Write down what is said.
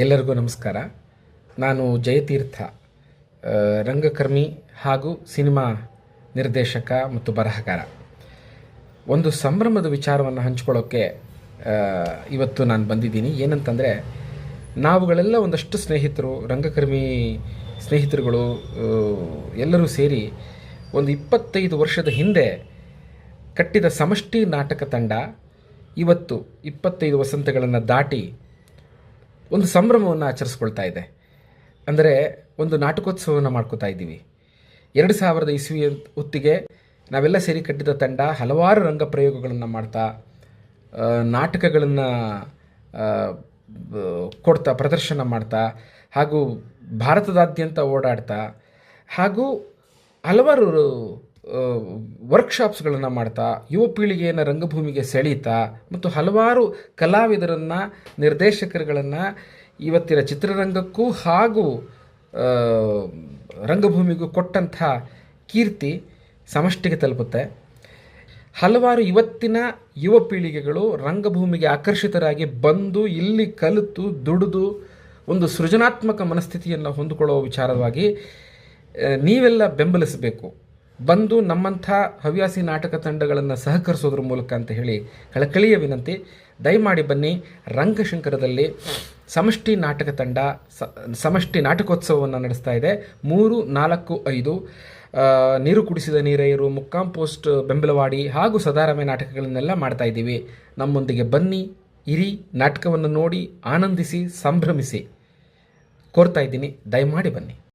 ಎಲ್ಲರಿಗೂ ನಮಸ್ಕಾರ. ನಾನು ಜಯತೀರ್ಥ, ರಂಗಕರ್ಮಿ ಹಾಗೂ ಸಿನಿಮಾ ನಿರ್ದೇಶಕ ಮತ್ತು ಬರಹಗಾರ. ಒಂದು ಸಂಭ್ರಮದ ವಿಚಾರವನ್ನು ಹಂಚ್ಕೊಳ್ಳೋಕ್ಕೆ ಇವತ್ತು ನಾನು ಬಂದಿದ್ದೀನಿ. ಏನಂತಂದರೆ, ನಾವುಗಳೆಲ್ಲ ಒಂದಷ್ಟು ಸ್ನೇಹಿತರು, ರಂಗಕರ್ಮಿ ಸ್ನೇಹಿತರುಗಳು ಎಲ್ಲರೂ ಸೇರಿ ಒಂದು 25 ವರ್ಷದ ಹಿಂದೆ ಕಟ್ಟಿದ ಸಮಷ್ಟಿ ನಾಟಕ ತಂಡ ಇವತ್ತು 25 ವಸಂತಗಳನ್ನು ದಾಟಿ ಒಂದು ಸಂಭ್ರಮವನ್ನು ಆಚರಿಸ್ಕೊಳ್ತಾ ಇದೆ. ಅಂದರೆ ಒಂದು ನಾಟಕೋತ್ಸವವನ್ನು ಮಾಡ್ಕೋತಾ ಇದ್ದೀವಿ. 2000 ಇಸ್ವಿ ಹೊತ್ತಿಗೆ ನಾವೆಲ್ಲ ಸೇರಿ ಕಟ್ಟಿದ ತಂಡ ಹಲವಾರು ರಂಗ ಪ್ರಯೋಗಗಳನ್ನು ಮಾಡ್ತಾ, ನಾಟಕಗಳನ್ನು ಕೊಡ್ತಾ, ಪ್ರದರ್ಶನ ಮಾಡ್ತಾ, ಹಾಗೂ ಭಾರತದಾದ್ಯಂತ ಓಡಾಡ್ತಾ, ಹಾಗೂ ಹಲವಾರು ವರ್ಕ್ಶಾಪ್ಸ್ಗಳನ್ನು ಮಾಡ್ತಾ, ಯುವ ಪೀಳಿಗೆಯನ್ನು ರಂಗಭೂಮಿಗೆ ಸೆಳೀತಾ ಮತ್ತು ಹಲವಾರು ಕಲಾವಿದರನ್ನು, ನಿರ್ದೇಶಕರುಗಳನ್ನು ಇವತ್ತಿನ ಚಿತ್ರರಂಗಕ್ಕೂ ಹಾಗೂ ರಂಗಭೂಮಿಗೂ ಕೊಟ್ಟಂಥ ಕೀರ್ತಿ ಸಮಷ್ಟಿಗೆ ತಲುಪುತ್ತೆ. ಹಲವಾರು ಇವತ್ತಿನ ಯುವ ಪೀಳಿಗೆಗಳು ರಂಗಭೂಮಿಗೆ ಆಕರ್ಷಿತರಾಗಿ ಬಂದು ಇಲ್ಲಿ ಕಲಿತು ದುಡಿದು ಒಂದು ಸೃಜನಾತ್ಮಕ ಮನಸ್ಥಿತಿಯನ್ನು ಹೊಂದಿಕೊಳ್ಳೋ ವಿಚಾರವಾಗಿ ನೀವೆಲ್ಲ ಬೆಂಬಲಿಸಬೇಕು. ಬಂದು ನಮ್ಮಂಥ ಹವ್ಯಾಸಿ ನಾಟಕ ತಂಡಗಳನ್ನು ಸಹಕರಿಸೋದ್ರ ಮೂಲಕ ಅಂತ ಹೇಳಿ ಕಳಕಳಿಯ ವಿನಂತಿ. ದಯಮಾಡಿ ಬನ್ನಿ. ರಂಗಶಂಕರದಲ್ಲಿ ಸಮಷ್ಟಿ ನಾಟಕ ತಂಡ ಸಮಷ್ಟಿ ನಾಟಕೋತ್ಸವವನ್ನು ನಡೆಸ್ತಾ ಇದೆ. 3, 4, 5 ನೀರು ಕುಡಿಸಿದ ನೀರೈರು, ಮುಕ್ಕಾಂ ಪೋಸ್ಟ್ ಬೆಂಬಲವಾಡಿ ಹಾಗೂ ಸದಾರಮೆ ನಾಟಕಗಳನ್ನೆಲ್ಲ ಮಾಡ್ತಾ ಇದ್ದೀವಿ. ನಮ್ಮೊಂದಿಗೆ ಬನ್ನಿ, ಇರಿ, ನಾಟಕವನ್ನು ನೋಡಿ ಆನಂದಿಸಿ, ಸಂಭ್ರಮಿಸಿ ಕೋರ್ತಾ ಇದ್ದೀನಿ. ದಯಮಾಡಿ ಬನ್ನಿ.